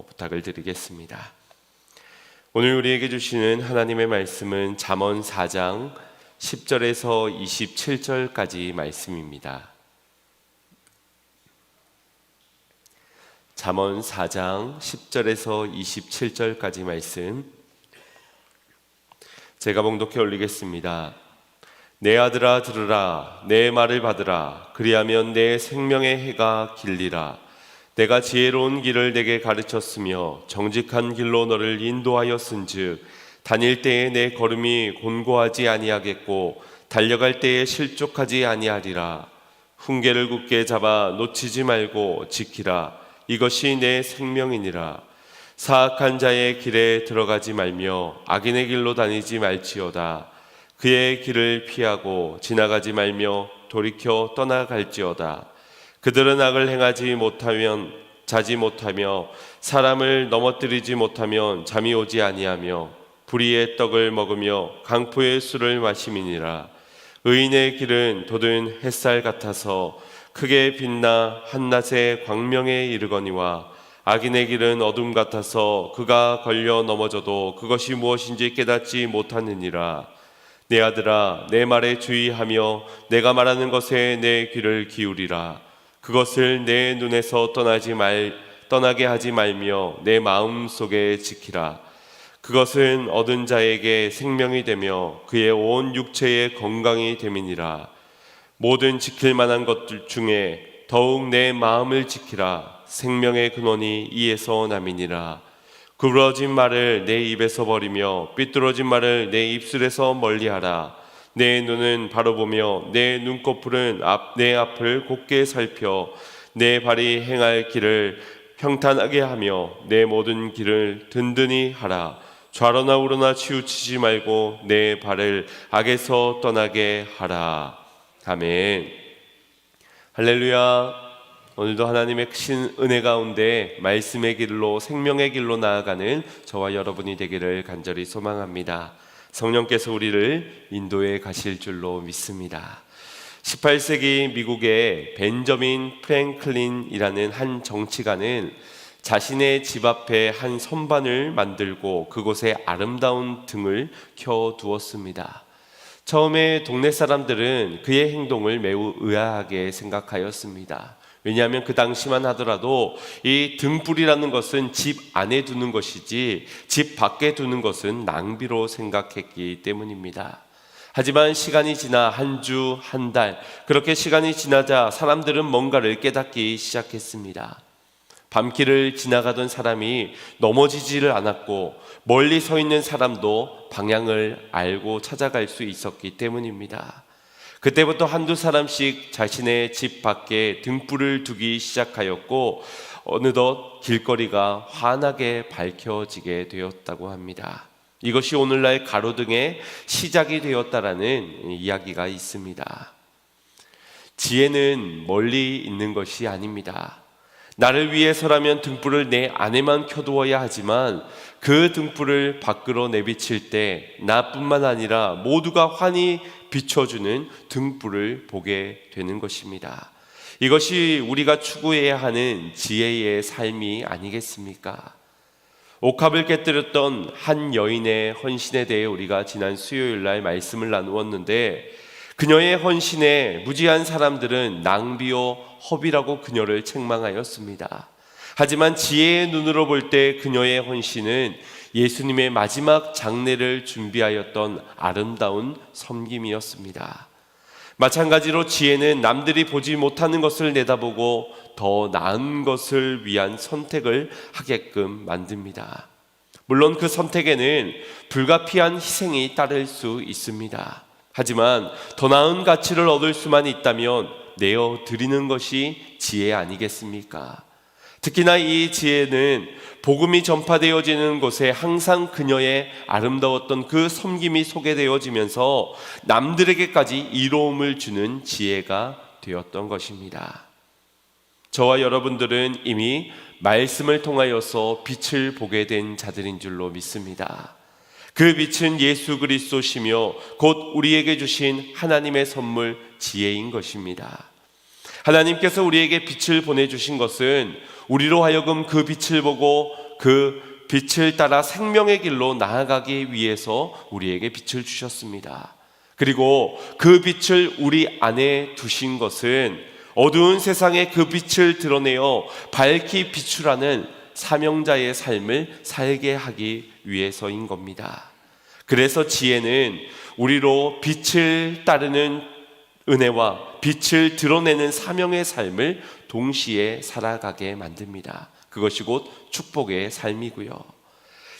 부탁을 드리겠습니다. 오늘 우리에게 주시는 하나님의 말씀은 잠언 4장 10절에서 27절까지 말씀입니다. 잠언 4장 10절에서 27절까지 말씀 제가 봉독해 올리겠습니다. 내 아들아 들으라, 내 말을 받으라. 그리하면 내 생명의 해가 길리라. 내가 지혜로운 길을 내게 가르쳤으며 정직한 길로 너를 인도하였은즉 다닐 때에 내 걸음이 곤고하지 아니하겠고 달려갈 때에 실족하지 아니하리라. 훈계를 굳게 잡아 놓치지 말고 지키라. 이것이 내 생명이니라. 사악한 자의 길에 들어가지 말며 악인의 길로 다니지 말지어다. 그의 길을 피하고 지나가지 말며 돌이켜 떠나갈지어다. 그들은 악을 행하지 못하면 자지 못하며 사람을 넘어뜨리지 못하면 잠이 오지 아니하며 불의의 떡을 먹으며 강포의 술을 마심이니라. 의인의 길은 돋은 햇살 같아서 크게 빛나 한낮의 광명에 이르거니와 악인의 길은 어둠 같아서 그가 걸려 넘어져도 그것이 무엇인지 깨닫지 못하느니라. 내 아들아, 내 말에 주의하며 내가 말하는 것에 내 귀를 기울이라. 그것을 내 눈에서 떠나게 하지 말며 내 마음 속에 지키라. 그것은 얻은 자에게 생명이 되며 그의 온 육체의 건강이 됨이니라. 모든 지킬 만한 것들 중에 더욱 내 마음을 지키라. 생명의 근원이 이에서 남이니라. 구부러진 말을 내 입에서 버리며 삐뚤어진 말을 내 입술에서 멀리하라. 내 눈은 바로 보며 내 눈꺼풀은 내 앞을 곱게 살펴 내 발이 행할 길을 평탄하게 하며 내 모든 길을 든든히 하라. 좌로나 우로나 치우치지 말고 내 발을 악에서 떠나게 하라. 아멘. 할렐루야. 오늘도 하나님의 크신 은혜 가운데 말씀의 길로 생명의 길로 나아가는 저와 여러분이 되기를 간절히 소망합니다. 성령께서 우리를 인도해 가실 줄로 믿습니다. 18세기 미국의 벤저민 프랭클린이라는 한 정치가는 자신의 집 앞에 한 선반을 만들고 그곳에 아름다운 등을 켜두었습니다. 처음에 동네 사람들은 그의 행동을 매우 의아하게 생각하였습니다. 왜냐하면 그 당시만 하더라도 이 등불이라는 것은 집 안에 두는 것이지 집 밖에 두는 것은 낭비로 생각했기 때문입니다. 하지만 시간이 지나 한 주, 한 달, 그렇게 시간이 지나자 사람들은 뭔가를 깨닫기 시작했습니다. 밤길을 지나가던 사람이 넘어지지를 않았고 멀리 서 있는 사람도 방향을 알고 찾아갈 수 있었기 때문입니다. 그때부터 한두 사람씩 자신의 집 밖에 등불을 두기 시작하였고 어느덧 길거리가 환하게 밝혀지게 되었다고 합니다. 이것이 오늘날 가로등의 시작이 되었다라는 이야기가 있습니다. 지혜는 멀리 있는 것이 아닙니다. 나를 위해서라면 등불을 내 안에만 켜두어야 하지만 그 등불을 밖으로 내비칠 때 나뿐만 아니라 모두가 환히 비춰주는 등불을 보게 되는 것입니다. 이것이 우리가 추구해야 하는 지혜의 삶이 아니겠습니까? 옥합을 깨뜨렸던 한 여인의 헌신에 대해 우리가 지난 수요일 날 말씀을 나누었는데 그녀의 헌신에 무지한 사람들은 낭비요 허비라고 그녀를 책망하였습니다. 하지만 지혜의 눈으로 볼 때 그녀의 헌신은 예수님의 마지막 장례를 준비하였던 아름다운 섬김이었습니다. 마찬가지로 지혜는 남들이 보지 못하는 것을 내다보고 더 나은 것을 위한 선택을 하게끔 만듭니다. 물론 그 선택에는 불가피한 희생이 따를 수 있습니다. 하지만 더 나은 가치를 얻을 수만 있다면 내어 드리는 것이 지혜 아니겠습니까? 특히나 이 지혜는 복음이 전파되어지는 곳에 항상 그녀의 아름다웠던 그 섬김이 소개되어지면서 남들에게까지 이로움을 주는 지혜가 되었던 것입니다. 저와 여러분들은 이미 말씀을 통하여서 빛을 보게 된 자들인 줄로 믿습니다. 그 빛은 예수 그리스도시며 곧 우리에게 주신 하나님의 선물 지혜인 것입니다. 하나님께서 우리에게 빛을 보내주신 것은 우리로 하여금 그 빛을 보고 그 빛을 따라 생명의 길로 나아가기 위해서 우리에게 빛을 주셨습니다. 그리고 그 빛을 우리 안에 두신 것은 어두운 세상에 그 빛을 드러내어 밝히 비추라는 사명자의 삶을 살게 하기 위해서인 겁니다. 그래서 지혜는 우리로 빛을 따르는 은혜와 빛을 드러내는 사명의 삶을 동시에 살아가게 만듭니다. 그것이 곧 축복의 삶이고요.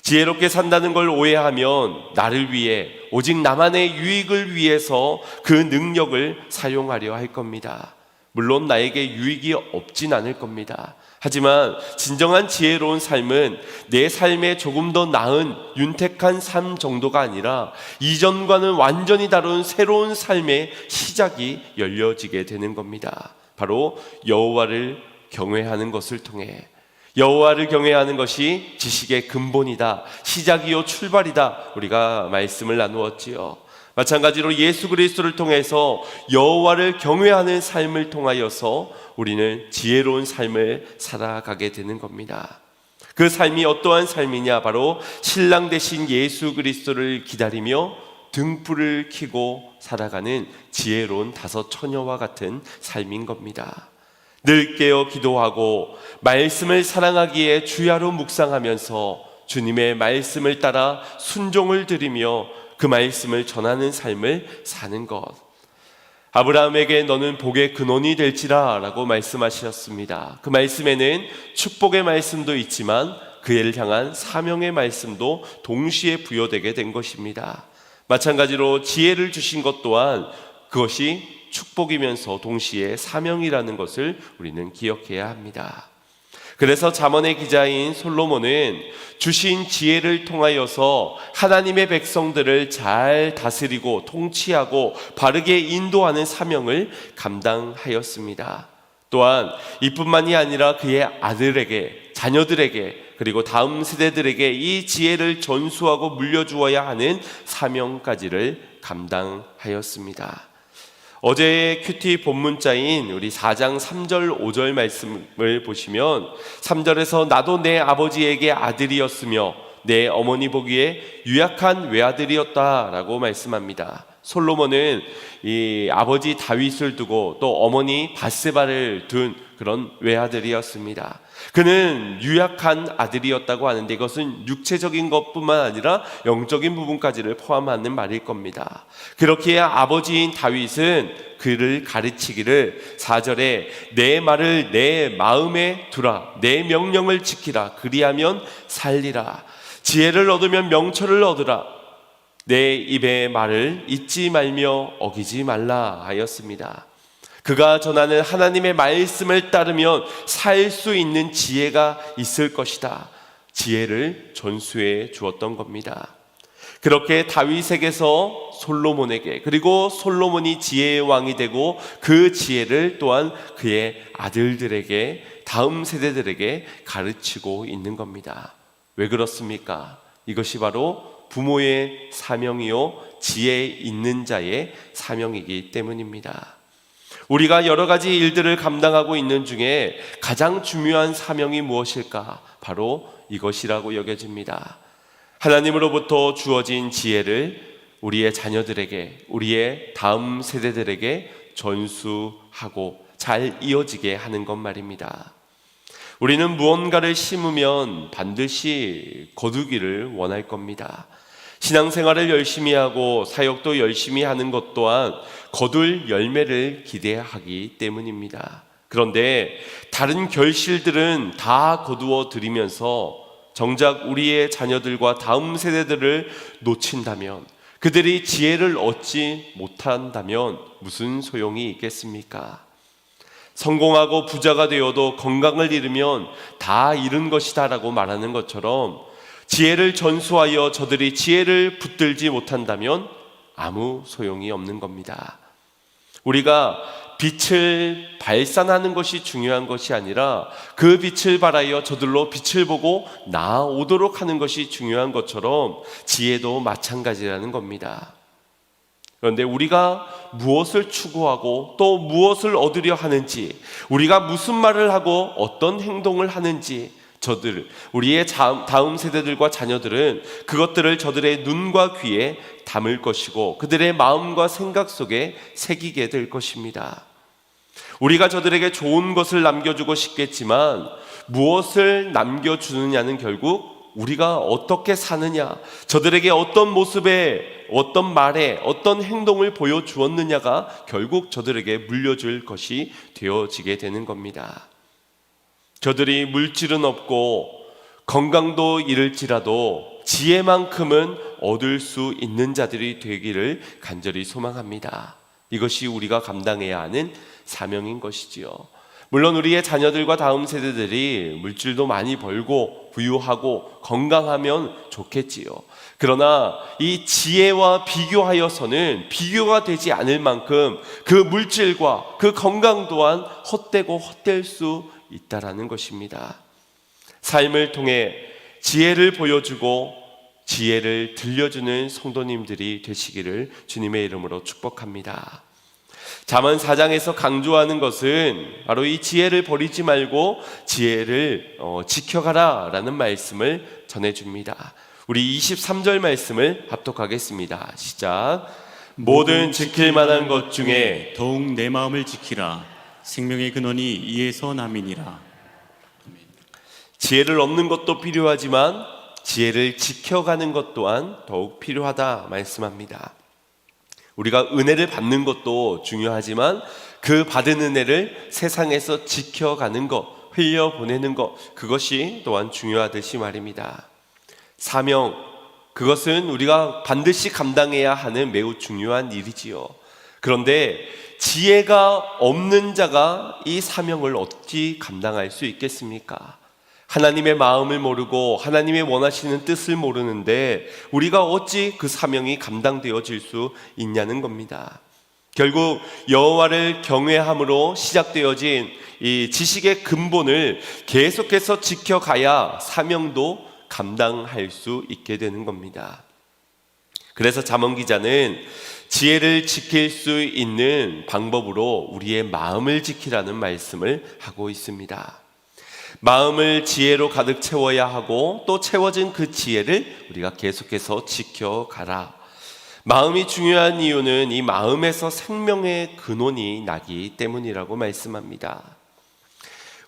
지혜롭게 산다는 걸 오해하면 나를 위해 오직 나만의 유익을 위해서 그 능력을 사용하려 할 겁니다. 물론 나에게 유익이 없진 않을 겁니다. 하지만 진정한 지혜로운 삶은 내 삶에 조금 더 나은 윤택한 삶 정도가 아니라 이전과는 완전히 다른 새로운 삶의 시작이 열려지게 되는 겁니다. 바로 여호와를 경외하는 것을 통해. 여호와를 경외하는 것이 지식의 근본이다, 시작이요 출발이다, 우리가 말씀을 나누었지요. 마찬가지로 예수 그리스도를 통해서 여호와를 경외하는 삶을 통하여서 우리는 지혜로운 삶을 살아가게 되는 겁니다. 그 삶이 어떠한 삶이냐? 바로 신랑 되신 예수 그리스도를 기다리며 등불을 켜고 살아가는 지혜로운 다섯 처녀와 같은 삶인 겁니다. 늘 깨어 기도하고 말씀을 사랑하기에 주야로 묵상하면서 주님의 말씀을 따라 순종을 드리며 그 말씀을 전하는 삶을 사는 것. 아브라함에게 너는 복의 근원이 될지라 라고 말씀하셨습니다. 그 말씀에는 축복의 말씀도 있지만 그를 향한 사명의 말씀도 동시에 부여되게 된 것입니다. 마찬가지로 지혜를 주신 것 또한 그것이 축복이면서 동시에 사명이라는 것을 우리는 기억해야 합니다. 그래서 잠언의 기자인 솔로몬은 주신 지혜를 통하여서 하나님의 백성들을 잘 다스리고 통치하고 바르게 인도하는 사명을 감당하였습니다. 또한 이뿐만이 아니라 그의 아들에게, 자녀들에게, 그리고 다음 세대들에게 이 지혜를 전수하고 물려주어야 하는 사명까지를 감당하였습니다. 어제의 큐티 본문자인 우리 4장 3절 5절 말씀을 보시면 3절에서 나도 내 아버지에게 아들이었으며 내 어머니 보기에 유약한 외아들이었다 라고 말씀합니다. 솔로몬은 이 아버지 다윗을 두고 또 어머니 밧세바를 둔 그런 외아들이었습니다. 그는 유약한 아들이었다고 하는데 이것은 육체적인 것뿐만 아니라 영적인 부분까지를 포함하는 말일 겁니다. 그렇기에 아버지인 다윗은 그를 가르치기를 4절에 내 말을 내 마음에 두라, 내 명령을 지키라, 그리하면 살리라, 지혜를 얻으면 명철을 얻으라, 내 입의 말을 잊지 말며 어기지 말라 하였습니다. 그가 전하는 하나님의 말씀을 따르면 살 수 있는 지혜가 있을 것이다. 지혜를 전수해 주었던 겁니다. 그렇게 다윗에게서 솔로몬에게, 그리고 솔로몬이 지혜의 왕이 되고 그 지혜를 또한 그의 아들들에게, 다음 세대들에게 가르치고 있는 겁니다. 왜 그렇습니까? 이것이 바로 부모의 사명이요 지혜 있는 자의 사명이기 때문입니다. 우리가 여러 가지 일들을 감당하고 있는 중에 가장 중요한 사명이 무엇일까? 바로 이것이라고 여겨집니다. 하나님으로부터 주어진 지혜를 우리의 자녀들에게, 우리의 다음 세대들에게 전수하고 잘 이어지게 하는 것 말입니다. 우리는 무언가를 심으면 반드시 거두기를 원할 겁니다. 신앙생활을 열심히 하고 사역도 열심히 하는 것 또한 거둘 열매를 기대하기 때문입니다. 그런데 다른 결실들은 다 거두어 드리면서 정작 우리의 자녀들과 다음 세대들을 놓친다면, 그들이 지혜를 얻지 못한다면 무슨 소용이 있겠습니까? 성공하고 부자가 되어도 건강을 잃으면 다 잃은 것이다 라고 말하는 것처럼 지혜를 전수하여 저들이 지혜를 붙들지 못한다면 아무 소용이 없는 겁니다. 우리가 빛을 발산하는 것이 중요한 것이 아니라 그 빛을 발하여 저들로 빛을 보고 나아오도록 하는 것이 중요한 것처럼 지혜도 마찬가지라는 겁니다. 그런데 우리가 무엇을 추구하고 또 무엇을 얻으려 하는지, 우리가 무슨 말을 하고 어떤 행동을 하는지 우리의 다음 세대들과 자녀들은 그것들을 저들의 눈과 귀에 담을 것이고 그들의 마음과 생각 속에 새기게 될 것입니다. 우리가 저들에게 좋은 것을 남겨주고 싶겠지만 무엇을 남겨주느냐는 결국 우리가 어떻게 사느냐, 저들에게 어떤 모습에, 어떤 말에, 어떤 행동을 보여주었느냐가 결국 저들에게 물려줄 것이 되어지게 되는 겁니다. 저들이 물질은 없고 건강도 잃을지라도 지혜만큼은 얻을 수 있는 자들이 되기를 간절히 소망합니다. 이것이 우리가 감당해야 하는 사명인 것이지요. 물론 우리의 자녀들과 다음 세대들이 물질도 많이 벌고 부유하고 건강하면 좋겠지요. 그러나 이 지혜와 비교하여서는 비교가 되지 않을 만큼 그 물질과 그 건강 또한 헛되고 헛될 수 있다라는 것입니다. 삶을 통해 지혜를 보여주고 지혜를 들려주는 성도님들이 되시기를 주님의 이름으로 축복합니다. 잠언 4장에서 강조하는 것은 바로 이 지혜를 버리지 말고 지혜를 지켜가라 라는 말씀을 전해줍니다. 우리 23절 말씀을 합독하겠습니다. 시작. 모든 지킬 만한 것 중에 더욱 내 마음을 지키라. 생명의 근원이 이에서 남이니라. 지혜를 얻는 것도 필요하지만 지혜를 지켜가는 것 또한 더욱 필요하다 말씀합니다. 우리가 은혜를 받는 것도 중요하지만 그 받은 은혜를 세상에서 지켜가는 것, 흘려보내는 것, 그것이 또한 중요하듯이 말입니다. 사명, 그것은 우리가 반드시 감당해야 하는 매우 중요한 일이지요. 그런데 지혜가 없는 자가 이 사명을 어찌 감당할 수 있겠습니까? 하나님의 마음을 모르고 하나님의 원하시는 뜻을 모르는데 우리가 어찌 그 사명이 감당되어질 수 있냐는 겁니다. 결국 여호와를 경외함으로 시작되어진 이 지식의 근본을 계속해서 지켜가야 사명도 감당할 수 있게 되는 겁니다. 그래서 잠언 기자는 지혜를 지킬 수 있는 방법으로 우리의 마음을 지키라는 말씀을 하고 있습니다. 마음을 지혜로 가득 채워야 하고 또 채워진 그 지혜를 우리가 계속해서 지켜가라. 마음이 중요한 이유는 이 마음에서 생명의 근원이 나기 때문이라고 말씀합니다.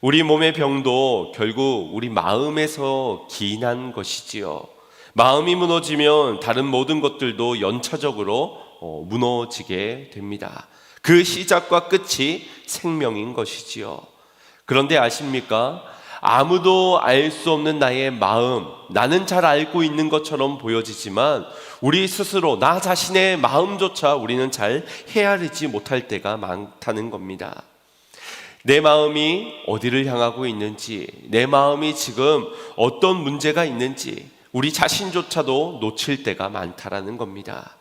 우리 몸의 병도 결국 우리 마음에서 기인한 것이지요. 마음이 무너지면 다른 모든 것들도 연차적으로 무너지게 됩니다. 그 시작과 끝이 생명인 것이지요. 그런데 아십니까? 아무도 알 수 없는 나의 마음, 나는 잘 알고 있는 것처럼 보여지지만 우리 스스로 나 자신의 마음조차 우리는 잘 헤아리지 못할 때가 많다는 겁니다. 내 마음이 어디를 향하고 있는지, 내 마음이 지금 어떤 문제가 있는지 우리 자신조차도 놓칠 때가 많다라는 겁니다.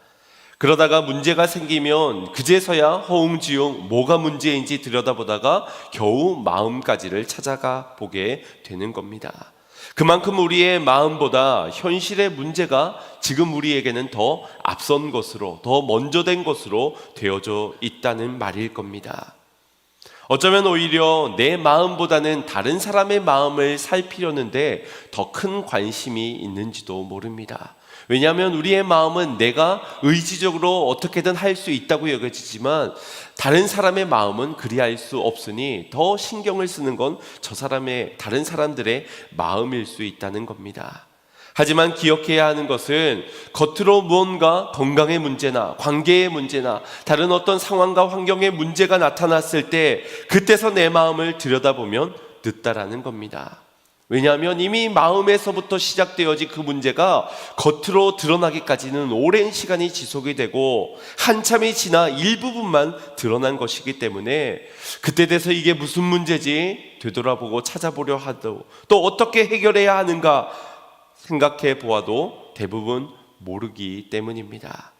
그러다가 문제가 생기면 그제서야 허웅지웅 뭐가 문제인지 들여다보다가 겨우 마음까지를 찾아가 보게 되는 겁니다. 그만큼 우리의 마음보다 현실의 문제가 지금 우리에게는 더 앞선 것으로, 더 먼저 된 것으로 되어져 있다는 말일 겁니다. 어쩌면 오히려 내 마음보다는 다른 사람의 마음을 살피려는데 더 큰 관심이 있는지도 모릅니다. 왜냐하면 우리의 마음은 내가 의지적으로 어떻게든 할 수 있다고 여겨지지만 다른 사람의 마음은 그리할 수 없으니 더 신경을 쓰는 건 다른 사람들의 마음일 수 있다는 겁니다. 하지만 기억해야 하는 것은 겉으로 무언가 건강의 문제나 관계의 문제나 다른 어떤 상황과 환경의 문제가 나타났을 때 그때서 내 마음을 들여다보면 늦다라는 겁니다. 왜냐하면 이미 마음에서부터 시작되어진 그 문제가 겉으로 드러나기까지는 오랜 시간이 지속이 되고 한참이 지나 일부분만 드러난 것이기 때문에 그때 돼서 이게 무슨 문제지 되돌아보고 찾아보려 하도 또 어떻게 해결해야 하는가 생각해 보아도 대부분 모르기 때문입니다.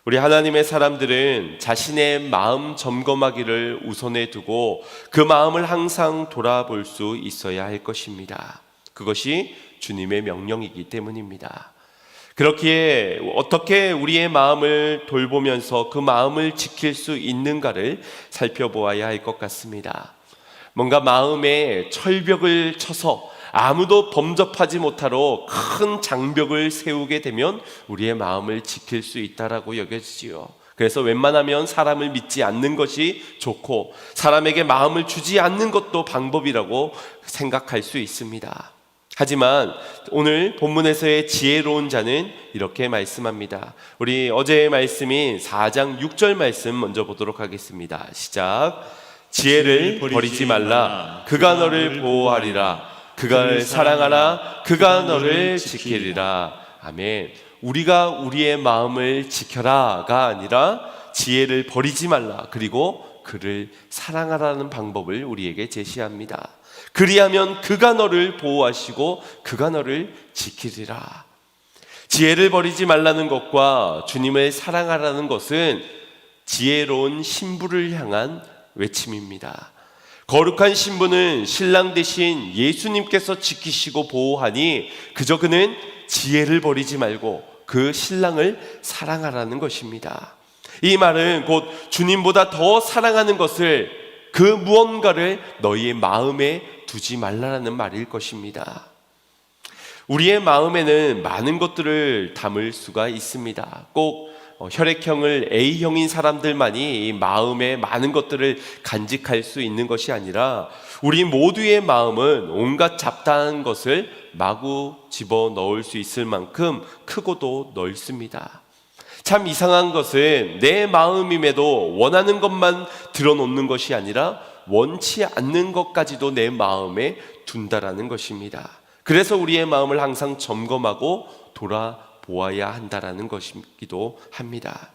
우리 하나님의 사람들은 자신의 마음 점검하기를 우선에 두고 그 마음을 항상 돌아볼 수 있어야 할 것입니다. 그것이 주님의 명령이기 때문입니다. 그렇기에 어떻게 우리의 마음을 돌보면서 그 마음을 지킬 수 있는가를 살펴보아야 할 것 같습니다. 뭔가 마음에 철벽을 쳐서 아무도 범접하지 못하러 큰 장벽을 세우게 되면 우리의 마음을 지킬 수 있다라고 여겨지지요. 그래서 웬만하면 사람을 믿지 않는 것이 좋고 사람에게 마음을 주지 않는 것도 방법이라고 생각할 수 있습니다. 하지만 오늘 본문에서의 지혜로운 자는 이렇게 말씀합니다. 우리 어제의 말씀인 4장 6절 말씀 먼저 보도록 하겠습니다. 시작. 지혜를 버리지 말라. 그가 너를 보호하리라. 그가 사랑하라. 그가 너를 지키리라. 아멘. 우리가 우리의 마음을 지켜라가 아니라 지혜를 버리지 말라. 그리고 그를 사랑하라는 방법을 우리에게 제시합니다. 그리하면 그가 너를 보호하시고 그가 너를 지키리라. 지혜를 버리지 말라는 것과 주님을 사랑하라는 것은 지혜로운 신부를 향한 외침입니다. 거룩한 신부는 신랑 되신 예수님께서 지키시고 보호하니 그저 그는 지혜를 버리지 말고 그 신랑을 사랑하라는 것입니다. 이 말은 곧 주님보다 더 사랑하는 것을 그 무언가를 너희의 마음에 두지 말라는 말일 것입니다. 우리의 마음에는 많은 것들을 담을 수가 있습니다. 꼭 혈액형을 A형인 사람들만이 이 마음에 많은 것들을 간직할 수 있는 것이 아니라 우리 모두의 마음은 온갖 잡다한 것을 마구 집어넣을 수 있을 만큼 크고도 넓습니다. 참 이상한 것은 내 마음임에도 원하는 것만 들어놓는 것이 아니라 원치 않는 것까지도 내 마음에 둔다라는 것입니다. 그래서 우리의 마음을 항상 점검하고 돌아보아야 한다라는 것이기도 합니다.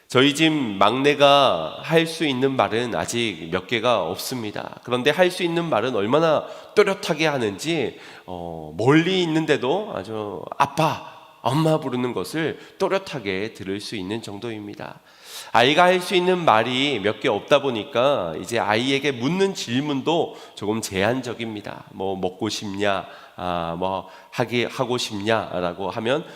저희 집 막내가 할 수 있는 말은 아직 몇 개가 없습니다. 그런데 할 수 있는 말은 얼마나 또렷하게 하는지 멀리 있는데도 아주 아빠, 엄마 부르는 것을 또렷하게 들을 수 있는 정도입니다. 아이가 할 수 있는 말이 몇 개 없다 보니까 이제 아이에게 묻는 질문도 조금 제한적입니다. 뭐 먹고 싶냐, 뭐 하고 싶냐라고 하면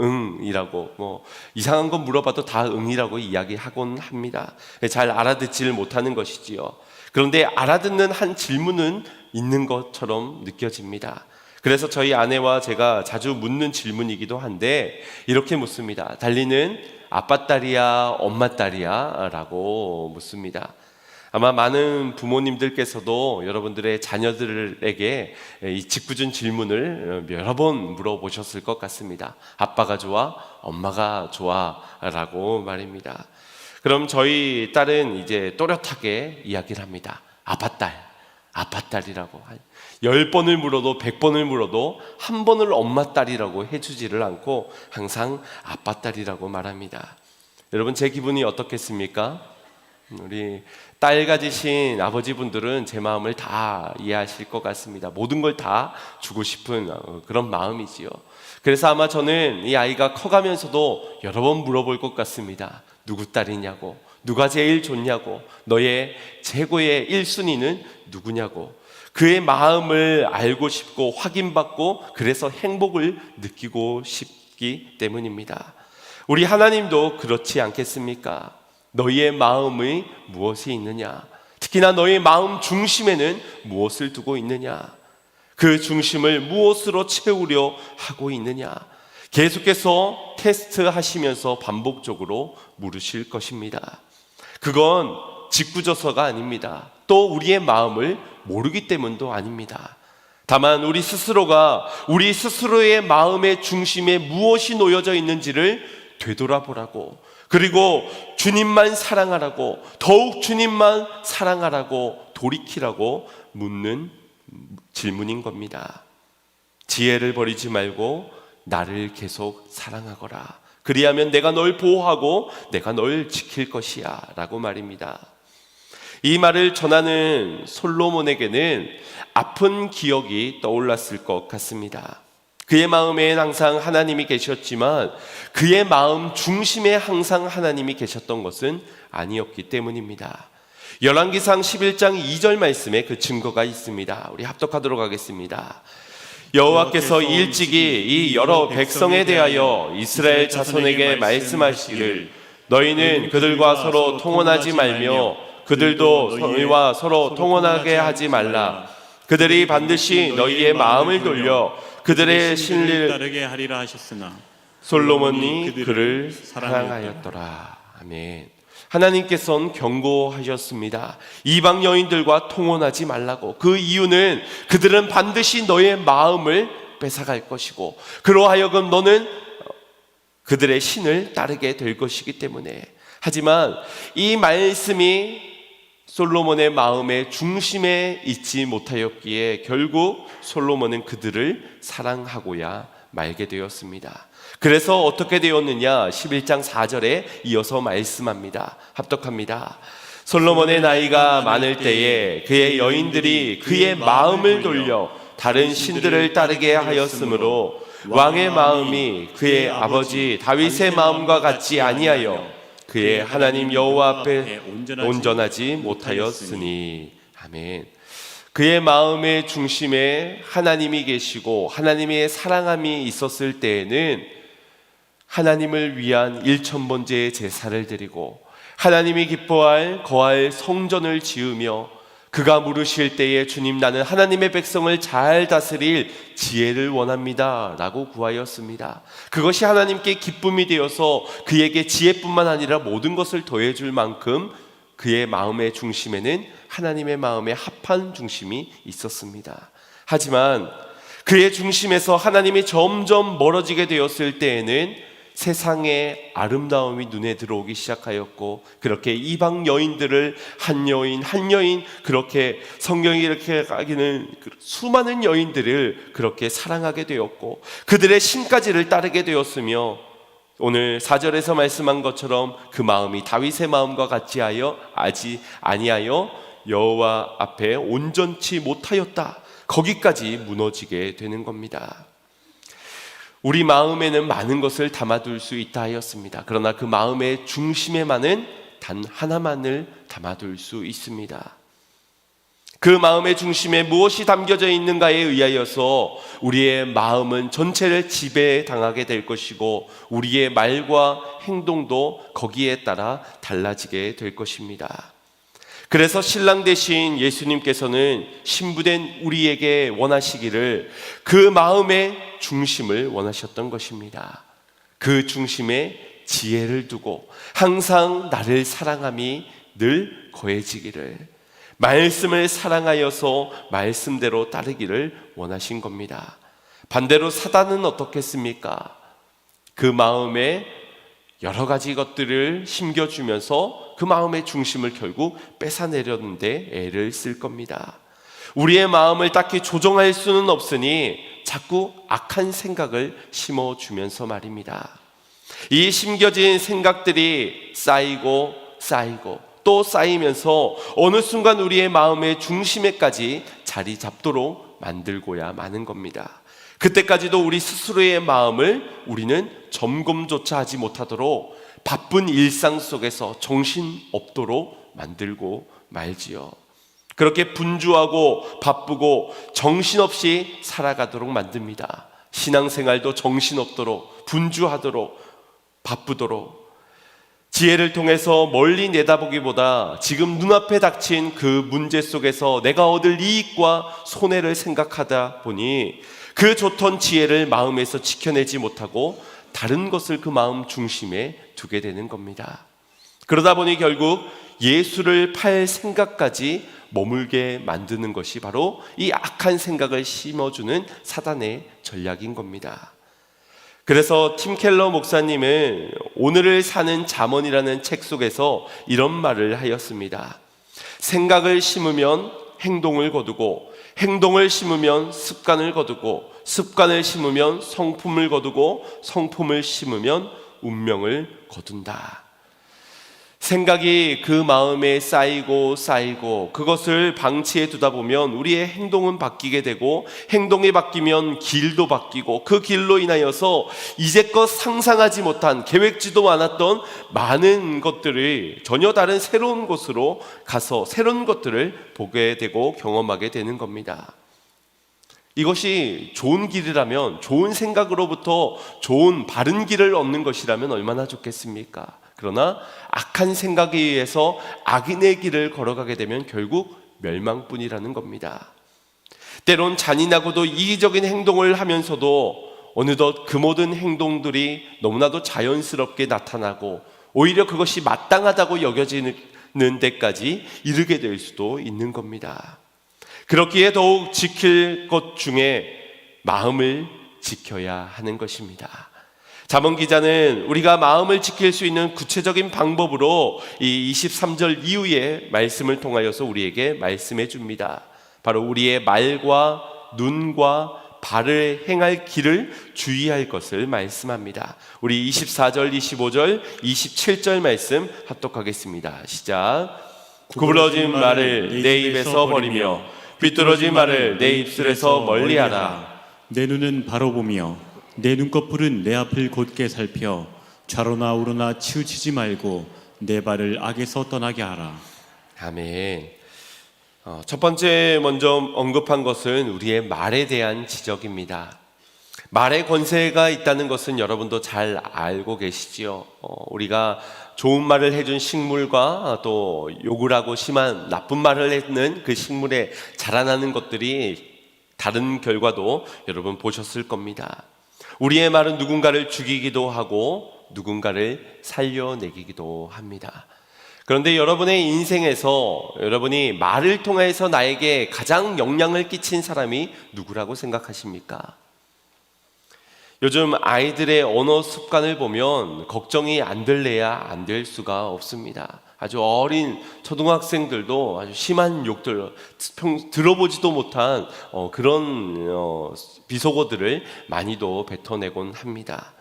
응이라고, 뭐 이상한 거 물어봐도 다 응이라고 이야기하곤 합니다. 잘 알아듣지를 못하는 것이지요. 그런데 알아듣는 한 질문은 있는 것처럼 느껴집니다. 그래서 저희 아내와 제가 자주 묻는 질문이기도 한데 이렇게 묻습니다. 달리는 아빠 딸이야, 엄마 딸이야? 라고 묻습니다. 아마 많은 부모님들께서도 여러분들의 자녀들에게 이 짓궂은 질문을 여러 번 물어보셨을 것 같습니다. 아빠가 좋아? 엄마가 좋아? 라고 말입니다. 그럼 저희 딸은 이제 또렷하게 이야기를 합니다. 아빠 딸이라고. 10번을 물어도 100번을 물어도 한 번을 엄마 딸이라고 해주지를 않고 항상 아빠 딸이라고 말합니다. 여러분, 제 기분이 어떻겠습니까? 우리 딸 가지신 아버지분들은 제 마음을 다 이해하실 것 같습니다. 모든 걸 다 주고 싶은 그런 마음이지요. 그래서 아마 저는 이 아이가 커가면서도 여러 번 물어볼 것 같습니다. 누구 딸이냐고, 누가 제일 좋냐고, 너의 최고의 1순위는 누구냐고. 그의 마음을 알고 싶고 확인받고 그래서 행복을 느끼고 싶기 때문입니다. 우리 하나님도 그렇지 않겠습니까? 너희의 마음의 무엇이 있느냐? 특히나 너희 마음 중심에는 무엇을 두고 있느냐? 그 중심을 무엇으로 채우려 하고 있느냐? 계속해서 테스트하시면서 반복적으로 물으실 것입니다. 그건 짓궂어서가 아닙니다. 또 우리의 마음을 모르기 때문도 아닙니다. 다만 우리 스스로가 우리 스스로의 마음의 중심에 무엇이 놓여져 있는지를 되돌아보라고, 그리고 주님만 사랑하라고, 더욱 주님만 사랑하라고 돌이키라고 묻는 질문인 겁니다. 지혜를 버리지 말고 나를 계속 사랑하거라. 그리하면 내가 널 보호하고 내가 널 지킬 것이야 라고 말입니다. 이 말을 전하는 솔로몬에게는 아픈 기억이 떠올랐을 것 같습니다. 그의 마음에는 항상 하나님이 계셨지만 그의 마음 중심에 항상 하나님이 계셨던 것은 아니었기 때문입니다. 열왕기상 11장 2절 말씀에 그 증거가 있습니다. 우리 합독하도록 하겠습니다. 여호와께서 일찍이 이 여러 백성에 대하여 이스라엘 자손에게 말씀하시기를 너희는 그들과 서로 통혼하지 말며 그들도 너희와 서로 통혼하게 하지 말라. 그들이 반드시 너희의 마음을 돌려 그들의 신리를 따르게 하리라 하셨으나 솔로몬이 그를 사랑하였더라. 아멘. 하나님께서는 경고하셨습니다. 이방 여인들과 통혼하지 말라고. 그 이유는 그들은 반드시 너의 마음을 뺏어갈 것이고 그로 하여금 너는 그들의 신을 따르게 될 것이기 때문에. 하지만 이 말씀이 솔로몬의 마음의 중심에 있지 못하였기에 결국 솔로몬은 그들을 사랑하고야 말게 되었습니다. 그래서 어떻게 되었느냐? 11장 4절에 이어서 말씀합니다. 합독합니다. 솔로몬의 나이가 많을 때에 그의 여인들이 그의 마음을 돌려 다른 신들을 따르게 하였으므로 왕의 마음이 그의 아버지 다윗의 마음과 같지 아니하여 그의 하나님 여호와 앞에 온전하지 못하였으니. 아멘. 그의 마음의 중심에 하나님이 계시고 하나님의 사랑함이 있었을 때에는 하나님을 위한 일천번제의 제사를 드리고 하나님이 기뻐할 거할 성전을 지으며 그가 물으실 때에 주님 나는 하나님의 백성을 잘 다스릴 지혜를 원합니다 라고 구하였습니다. 그것이 하나님께 기쁨이 되어서 그에게 지혜뿐만 아니라 모든 것을 더해줄 만큼 그의 마음의 중심에는 하나님의 마음에 합한 중심이 있었습니다. 하지만 그의 중심에서 하나님이 점점 멀어지게 되었을 때에는 세상의 아름다움이 눈에 들어오기 시작하였고 그렇게 이방 여인들을 한 여인 한 여인 그렇게 성경이 이렇게 가기는 수많은 여인들을 그렇게 사랑하게 되었고 그들의 신까지를 따르게 되었으며 오늘 4절에서 말씀한 것처럼 그 마음이 다윗의 마음과 같지 아니하여 여호와 앞에 온전치 못하였다. 거기까지 무너지게 되는 겁니다. 우리 마음에는 많은 것을 담아둘 수 있다 하였습니다. 그러나 그 마음의 중심에만은 단 하나만을 담아둘 수 있습니다. 그 마음의 중심에 무엇이 담겨져 있는가에 의하여서 우리의 마음은 전체를 지배당하게 될 것이고 우리의 말과 행동도 거기에 따라 달라지게 될 것입니다. 그래서 신랑 되신 예수님께서는 신부된 우리에게 원하시기를 그 마음의 중심을 원하셨던 것입니다. 그 중심에 지혜를 두고 항상 나를 사랑함이 늘 거해지기를, 말씀을 사랑하여서 말씀대로 따르기를 원하신 겁니다. 반대로 사단은 어떻겠습니까? 그 마음에 여러 가지 것들을 심겨주면서 그 마음의 중심을 결국 뺏어내려는데 애를 쓸 겁니다. 우리의 마음을 딱히 조정할 수는 없으니 자꾸 악한 생각을 심어주면서 말입니다. 이 심겨진 생각들이 쌓이고 또 쌓이면서 어느 순간 우리의 마음의 중심에까지 자리 잡도록 만들고야 마는 겁니다. 그때까지도 우리 스스로의 마음을 우리는 점검조차 하지 못하도록 바쁜 일상 속에서 정신 없도록 만들고 말지요. 그렇게 분주하고 바쁘고 정신없이 살아가도록 만듭니다. 신앙생활도 정신없도록 분주하도록 바쁘도록 지혜를 통해서 멀리 내다보기보다 지금 눈앞에 닥친 그 문제 속에서 내가 얻을 이익과 손해를 생각하다 보니 그 좋던 지혜를 마음에서 지켜내지 못하고 다른 것을 그 마음 중심에 두게 되는 겁니다. 그러다 보니 결국 예수를 팔 생각까지 머물게 만드는 것이 바로 이 악한 생각을 심어주는 사단의 전략인 겁니다. 그래서 팀 켈러 목사님은 오늘을 사는 잠언이라는 책 속에서 이런 말을 하였습니다. 생각을 심으면 행동을 거두고 행동을 심으면 습관을 거두고 습관을 심으면 성품을 거두고 성품을 심으면 운명을 거둔다. 생각이 그 마음에 쌓이고 그것을 방치해 두다 보면 우리의 행동은 바뀌게 되고 행동이 바뀌면 길도 바뀌고 그 길로 인하여서 이제껏 상상하지 못한 계획지도 않았던 많은 것들이 전혀 다른 새로운 곳으로 가서 새로운 것들을 보게 되고 경험하게 되는 겁니다. 이것이 좋은 길이라면, 좋은 생각으로부터 좋은 바른 길을 얻는 것이라면 얼마나 좋겠습니까? 그러나 악한 생각에 의해서 악인의 길을 걸어가게 되면 결국 멸망뿐이라는 겁니다. 때론 잔인하고도 이기적인 행동을 하면서도 어느덧 그 모든 행동들이 너무나도 자연스럽게 나타나고 오히려 그것이 마땅하다고 여겨지는 데까지 이르게 될 수도 있는 겁니다. 그렇기에 더욱 지킬 것 중에 마음을 지켜야 하는 것입니다. 잠언 기자는 우리가 마음을 지킬 수 있는 구체적인 방법으로 이 23절 이후의 말씀을 통하여서 우리에게 말씀해 줍니다. 바로 우리의 말과 눈과 발을 행할 길을 주의할 것을 말씀합니다. 우리 24절, 25절, 27절 말씀 합독하겠습니다. 시작. 구부러진 말을 내 입에서 버리며 삐뚤어진 말을 내 입술에서 멀리하라. 내 눈은 바로 보며 내 눈꺼풀은 내 앞을 곧게 살펴 좌로나 우로나 치우치지 말고 내 발을 악에서 떠나게 하라. 아멘. 첫 번째 먼저 언급한 것은 우리의 말에 대한 지적입니다. 말의 권세가 있다는 것은 여러분도 잘 알고 계시지요. 우리가 좋은 말을 해준 식물과 또 욕을 하고 심한 나쁜 말을 했는 그 식물에 자라나는 것들이 다른 결과도 여러분 보셨을 겁니다. 우리의 말은 누군가를 죽이기도 하고 누군가를 살려내기도 합니다. 그런데 여러분의 인생에서 여러분이 말을 통해서 나에게 가장 영향을 끼친 사람이 누구라고 생각하십니까? 요즘 아이들의 언어 습관을 보면 걱정이 안 될래야 안 될 수가 없습니다. 아주 어린 초등학생들도 아주 심한 욕들, 들어보지도 못한 그런 비속어들을 많이도 뱉어내곤 합니다.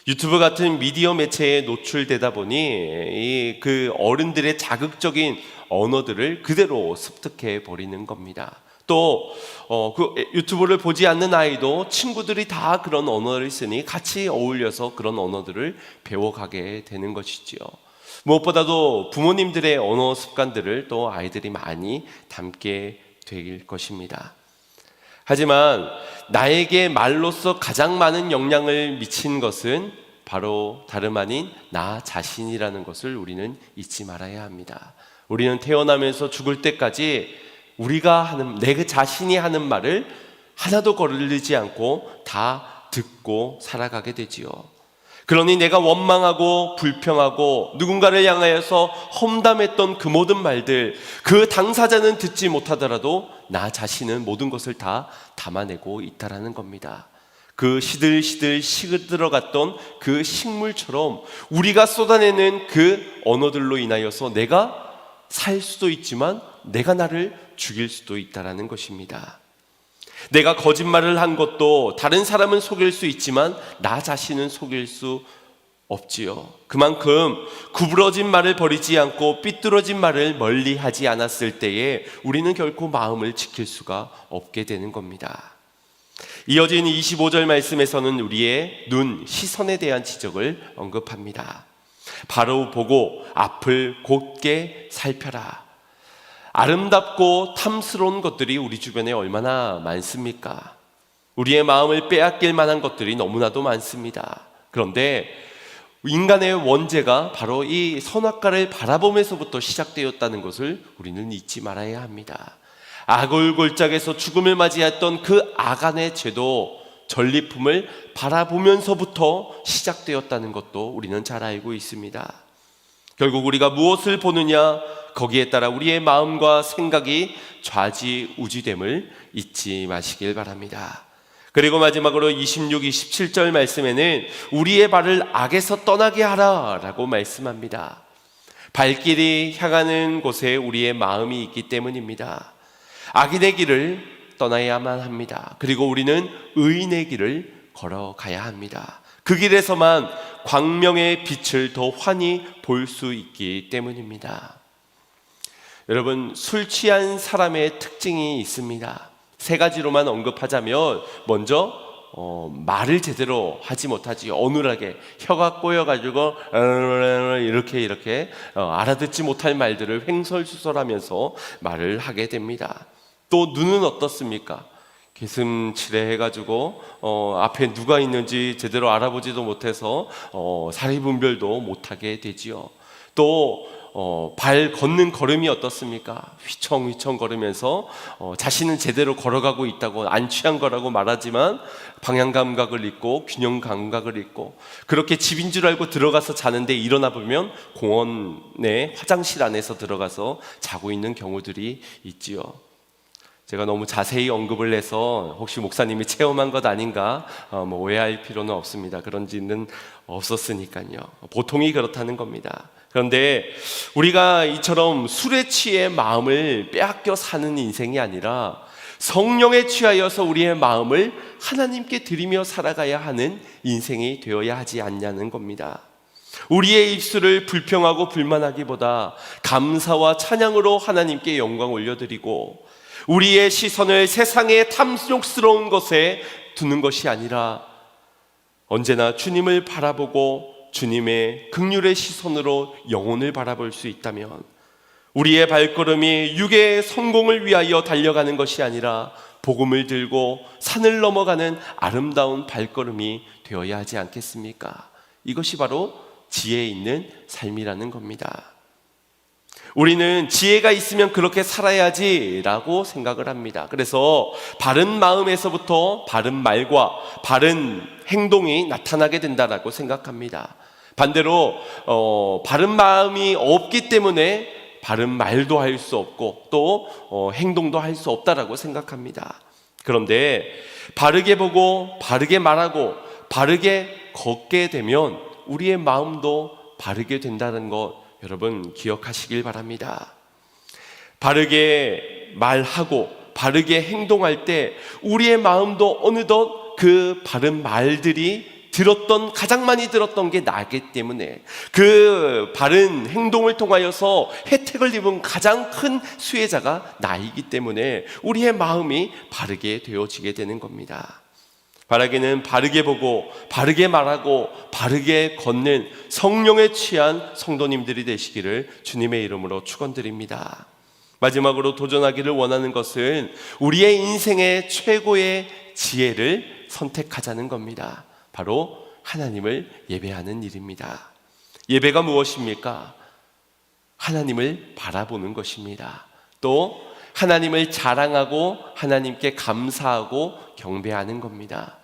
유튜브 같은 미디어 매체에 노출되다 보니 그 어른들의 자극적인 언어들을 그대로 습득해 버리는 겁니다. 또 그 유튜브를 보지 않는 아이도 친구들이 다 그런 언어를 쓰니 같이 어울려서 그런 언어들을 배워가게 되는 것이지요. 무엇보다도 부모님들의 언어 습관들을 또 아이들이 많이 담게 될 것입니다. 하지만 나에게 말로서 가장 많은 영향을 미친 것은 바로 다름 아닌 나 자신이라는 것을 우리는 잊지 말아야 합니다. 우리는 태어나면서 죽을 때까지 우리가 하는, 내 자신이 하는 말을 하나도 거르지 않고 다 듣고 살아가게 되지요. 그러니 내가 원망하고 불평하고 누군가를 향하여서 험담했던 그 모든 말들, 그 당사자는 듣지 못하더라도 나 자신은 모든 것을 다 담아내고 있다라는 겁니다. 그 시들시들 시들어갔던 그 식물처럼 우리가 쏟아내는 그 언어들로 인하여서 내가 살 수도 있지만 내가 나를 죽일 수도 있다라는 것입니다. 내가 거짓말을 한 것도 다른 사람은 속일 수 있지만 나 자신은 속일 수 없지요. 그만큼 구부러진 말을 버리지 않고 삐뚤어진 말을 멀리하지 않았을 때에 우리는 결코 마음을 지킬 수가 없게 되는 겁니다. 이어진 25절 말씀에서는 우리의 눈, 시선에 대한 지적을 언급합니다. 바로 보고 앞을 곧게 살펴라. 아름답고 탐스러운 것들이 우리 주변에 얼마나 많습니까? 우리의 마음을 빼앗길 만한 것들이 너무나도 많습니다. 그런데 인간의 원죄가 바로 이 선악과를 바라보면서부터 시작되었다는 것을 우리는 잊지 말아야 합니다. 아골골짝에서 죽음을 맞이했던 그 아간의 죄도 전리품을 바라보면서부터 시작되었다는 것도 우리는 잘 알고 있습니다. 결국 우리가 무엇을 보느냐, 거기에 따라 우리의 마음과 생각이 좌지우지됨을 잊지 마시길 바랍니다. 그리고 마지막으로 26, 27절 말씀에는 우리의 발을 악에서 떠나게 하라 라고 말씀합니다. 발길이 향하는 곳에 우리의 마음이 있기 때문입니다. 악인의 길을 떠나야만 합니다. 그리고 우리는 의인의 길을 걸어가야 합니다. 그 길에서만 광명의 빛을 더 환히 볼 수 있기 때문입니다. 여러분, 술 취한 사람의 특징이 있습니다. 세 가지로만 언급하자면, 먼저 말을 제대로 하지 못하지, 어눌하게 혀가 꼬여가지고 이렇게 알아듣지 못할 말들을 횡설수설하면서 말을 하게 됩니다. 또 눈은 어떻습니까? 개슴치레 해가지고 앞에 누가 있는지 제대로 알아보지도 못해서 사리분별도 못하게 되지요. 또 발 걷는 걸음이 어떻습니까? 휘청휘청 걸으면서 자신은 제대로 걸어가고 있다고, 안 취한 거라고 말하지만 방향 감각을 잃고 균형 감각을 잃고, 그렇게 집인 줄 알고 들어가서 자는데 일어나 보면 공원의 화장실 안에서 들어가서 자고 있는 경우들이 있지요. 제가 너무 자세히 언급을 해서 혹시 목사님이 체험한 것 아닌가 오해할 필요는 없습니다. 그런 지는 없었으니까요. 보통이 그렇다는 겁니다. 그런데 우리가 이처럼 술에 취해 마음을 빼앗겨 사는 인생이 아니라 성령에 취하여서 우리의 마음을 하나님께 드리며 살아가야 하는 인생이 되어야 하지 않냐는 겁니다. 우리의 입술을 불평하고 불만하기보다 감사와 찬양으로 하나님께 영광 올려드리고, 우리의 시선을 세상의 탐욕스러운 것에 두는 것이 아니라 언제나 주님을 바라보고 주님의 긍휼의 시선으로 영혼을 바라볼 수 있다면, 우리의 발걸음이 육의 성공을 위하여 달려가는 것이 아니라 복음을 들고 산을 넘어가는 아름다운 발걸음이 되어야 하지 않겠습니까? 이것이 바로 지혜 있는 삶이라는 겁니다. 우리는 지혜가 있으면 그렇게 살아야지라고 생각을 합니다. 그래서 바른 마음에서부터 바른 말과 바른 행동이 나타나게 된다라고 생각합니다. 반대로 바른 마음이 없기 때문에 바른 말도 할 수 없고 또 행동도 할 수 없다라고 생각합니다. 그런데 바르게 보고 바르게 말하고 바르게 걷게 되면 우리의 마음도 바르게 된다는 것, 여러분 기억하시길 바랍니다. 바르게 말하고 바르게 행동할 때 우리의 마음도 어느덧 그 바른 말들이 가장 많이 들었던 게 나기 때문에, 그 바른 행동을 통하여서 혜택을 입은 가장 큰 수혜자가 나이기 때문에 우리의 마음이 바르게 되어지게 되는 겁니다. 바라기는 바르게 보고 바르게 말하고 바르게 걷는 성령에 취한 성도님들이 되시기를 주님의 이름으로 축원드립니다. 마지막으로 도전하기를 원하는 것은 우리의 인생의 최고의 지혜를 선택하자는 겁니다. 바로 하나님을 예배하는 일입니다. 예배가 무엇입니까? 하나님을 바라보는 것입니다. 또 하나님을 자랑하고 하나님께 감사하고 경배하는 겁니다.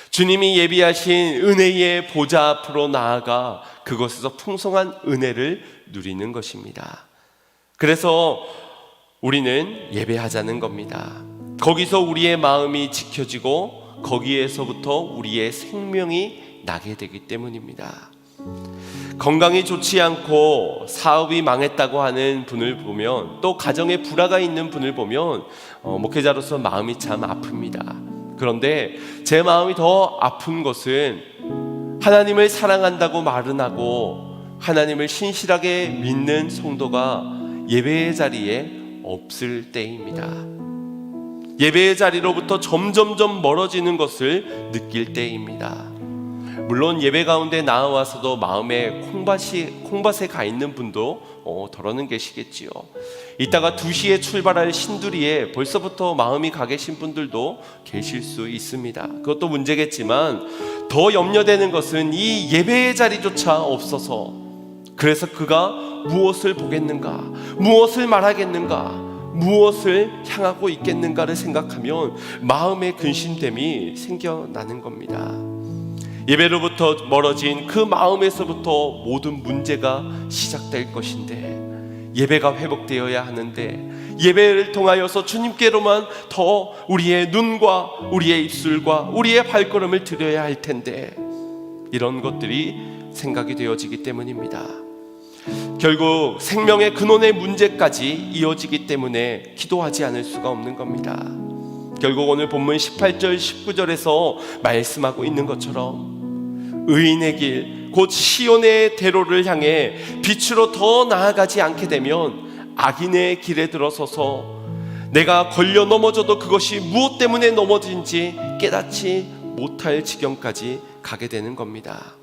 주님이 예비하신 은혜의 보좌 앞으로 나아가 그곳에서 풍성한 은혜를 누리는 것입니다. 그래서 우리는 예배하자는 겁니다. 거기서 우리의 마음이 지켜지고 거기에서부터 우리의 생명이 나게 되기 때문입니다. 건강이 좋지 않고 사업이 망했다고 하는 분을 보면, 또 가정에 불화가 있는 분을 보면 목회자로서 마음이 참 아픕니다. 그런데 제 마음이 더 아픈 것은 하나님을 사랑한다고 말은 하고 하나님을 신실하게 믿는 성도가 예배의 자리에 없을 때입니다. 예배의 자리로부터 점점점 멀어지는 것을 느낄 때입니다. 물론 예배 가운데 나와서도 마음에 콩밭에 가 있는 분도 덜어는 계시겠지요. 이따가 2시에 출발할 신두리에 벌써부터 마음이 가 계신 분들도 계실 수 있습니다. 그것도 문제겠지만 더 염려되는 것은 이 예배의 자리조차 없어서, 그래서 그가 무엇을 보겠는가, 무엇을 말하겠는가, 무엇을 향하고 있겠는가를 생각하면 마음의 근심됨이 생겨나는 겁니다. 예배로부터 멀어진 그 마음에서부터 모든 문제가 시작될 것인데, 예배가 회복되어야 하는데, 예배를 통하여서 주님께로만 더 우리의 눈과 우리의 입술과 우리의 발걸음을 드려야 할 텐데, 이런 것들이 생각이 되어지기 때문입니다. 결국 생명의 근원의 문제까지 이어지기 때문에 기도하지 않을 수가 없는 겁니다. 결국 오늘 본문 18절 19절에서 말씀하고 있는 것처럼 의인의 길, 곧 시온의 대로를 향해 빛으로 더 나아가지 않게 되면 악인의 길에 들어서서 내가 걸려 넘어져도 그것이 무엇 때문에 넘어진지 깨닫지 못할 지경까지 가게 되는 겁니다.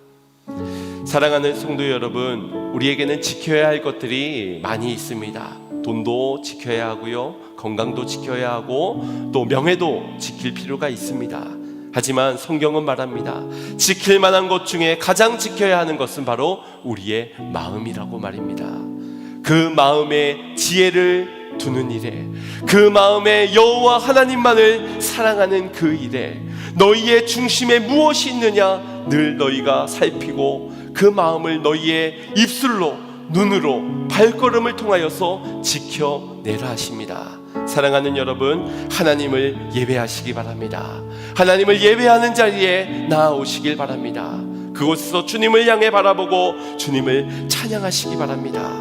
사랑하는 성도 여러분, 우리에게는 지켜야 할 것들이 많이 있습니다. 돈도 지켜야 하고요, 건강도 지켜야 하고 또 명예도 지킬 필요가 있습니다. 하지만 성경은 말합니다. 지킬 만한 것 중에 가장 지켜야 하는 것은 바로 우리의 마음이라고 말입니다. 그 마음에 지혜를 두는 일에, 그 마음에 여호와 하나님만을 사랑하는 그 일에 너희의 중심에 무엇이 있느냐 늘 너희가 살피고 그 마음을 너희의 입술로, 눈으로, 발걸음을 통하여서 지켜내라 하십니다. 사랑하는 여러분, 하나님을 예배하시기 바랍니다. 하나님을 예배하는 자리에 나아오시길 바랍니다. 그곳에서 주님을 향해 바라보고 주님을 찬양하시기 바랍니다.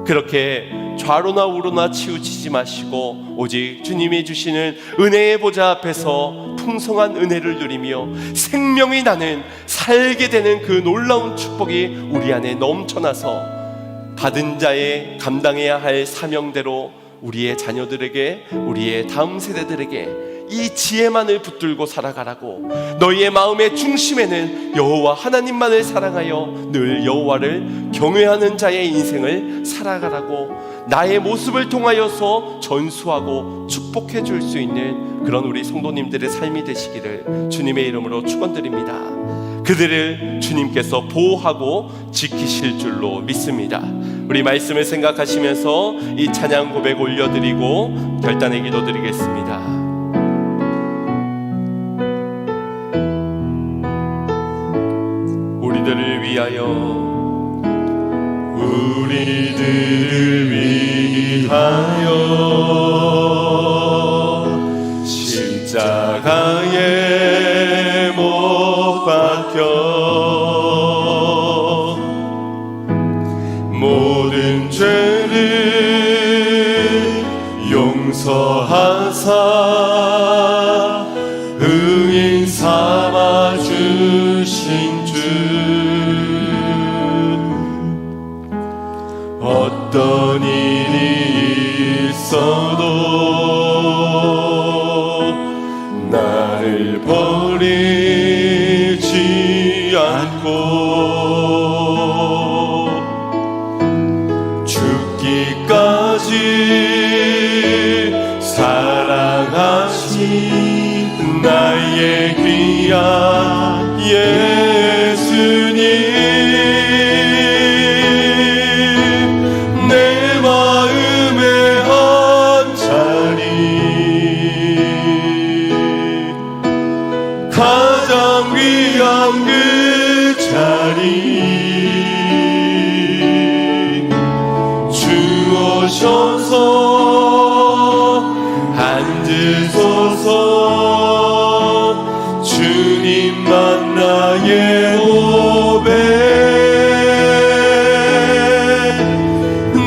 그렇게 좌로나 우로나 치우치지 마시고 오직 주님이 주시는 은혜의 보좌 앞에서 풍성한 은혜를 누리며 생명이 나는, 살게 되는 그 놀라운 축복이 우리 안에 넘쳐나서 받은 자의 감당해야 할 사명대로 우리의 자녀들에게, 우리의 다음 세대들에게 이 지혜만을 붙들고 살아가라고, 너희의 마음의 중심에는 여호와 하나님만을 사랑하여 늘 여호와를 경외하는 자의 인생을 살아가라고, 나의 모습을 통하여서 전수하고 축복해 줄 수 있는 그런 우리 성도님들의 삶이 되시기를 주님의 이름으로 축원드립니다. 그들을 주님께서 보호하고 지키실 줄로 믿습니다. 우리 말씀을 생각하시면서 이 찬양 고백 올려드리고 결단의 기도 드리겠습니다. 우리들을 위하여, 우리들을 위하여 십자가에 못 박혀 모든 죄를 용서하사 의인 삼아 주신 주, 어떤 일이 있어도 나를 버리지 않고 죽기까지 사랑하신 나의 귀한 예수님, 내 마음의 한 자리, 가장 귀한 그 자리 주오셔서 앉으소서. 주님만 나의 보배,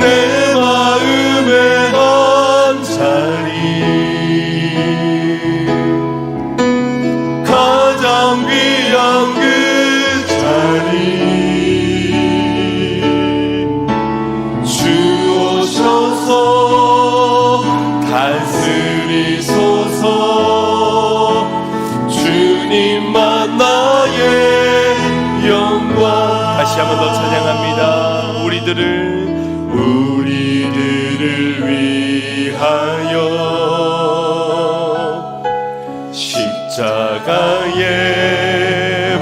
내 마음의 한 자리, 가장 귀한 그 자리 주오셔서 다스리소서. 주님만 나의 영광. 다시 한 번 더 찬양합니다. 우리들을 위하여 십자가에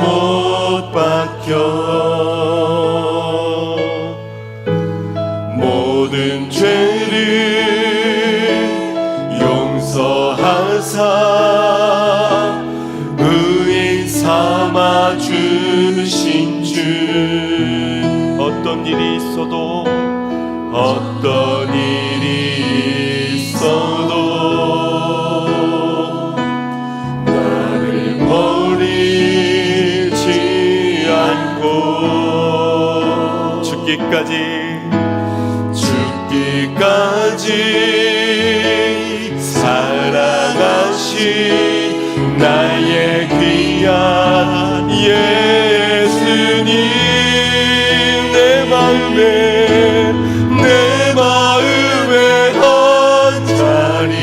못 박혀 모든 죄를 용서하사 의인 삼아 주신 주, 어떤 일이 있어도, 어떤 일이 있어도 나를 버리지 않고 죽기까지 사랑하신 나의 귀한 예수님, 내 마음의 한 자리,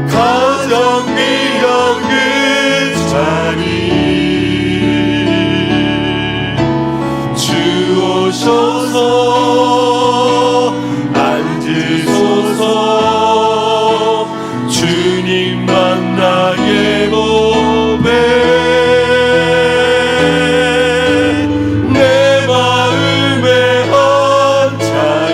가장 귀한 그 자리 주오셔서 주님만 나의 보배 내 마음에 언자리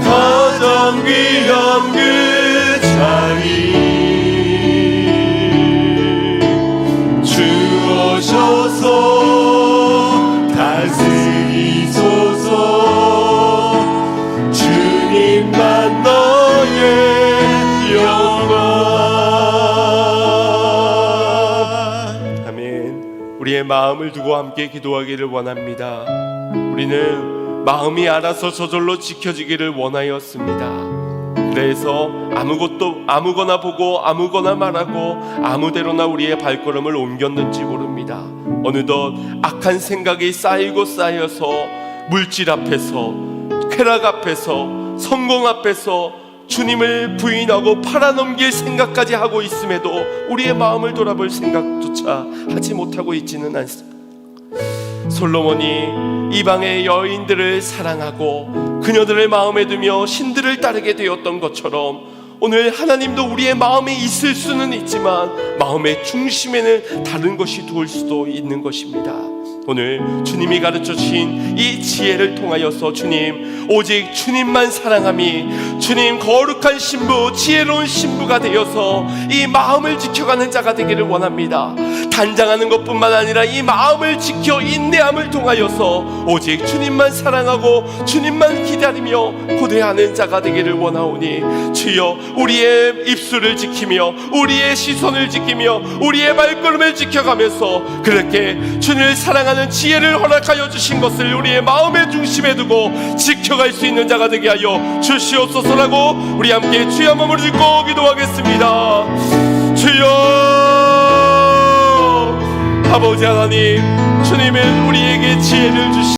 가장 귀한 그 자리 주 오셔서 다스리소서 주님만 너의 영광. 아멘. 우리의 마음을 두고 함께 기도하기를 원합니다. 우리는 마음이 알아서 저절로 지켜지기를 원하였습니다. 그래서 아무거나 보고 아무거나 말하고 아무데로나 우리의 발걸음을 옮겼는지 모릅니다. 어느덧 악한 생각이 쌓이고 쌓여서 물질 앞에서, 쾌락 앞에서, 성공 앞에서 주님을 부인하고 팔아넘길 생각까지 하고 있음에도 우리의 마음을 돌아볼 생각조차 하지 못하고 있지는 않습니다. 솔로몬이 이방의 여인들을 사랑하고 그녀들을 마음에 두며 신들을 따르게 되었던 것처럼 오늘 하나님도 우리의 마음에 있을 수는 있지만 마음의 중심에는 다른 것이 두을 수도 있는 것입니다. 오늘 주님이 가르쳐 주신 이 지혜를 통하여서 주님, 오직 주님만 사랑함이 주님 거룩한 신부, 지혜로운 신부가 되어서 이 마음을 지켜가는 자가 되기를 원합니다. 단장하는 것뿐만 아니라 이 마음을 지켜 인내함을 통하여서 오직 주님만 사랑하고 주님만 기다리며 고대하는 자가 되기를 원하오니 주여, 우리의 입술을 지키며 우리의 시선을 지키며 우리의 발걸음을 지켜가면서 그렇게 주님을 사랑하는 지혜를 허락하여 주신 것을 우리의 마음의 중심에 두고 지켜갈 수 있는 자가 되게 하여 주시옵소서라고 우리 함께 주의 한번 듣고 기도하겠습니다. 주여, 아버지 하나님, 주님은 우리에게 지혜를 주시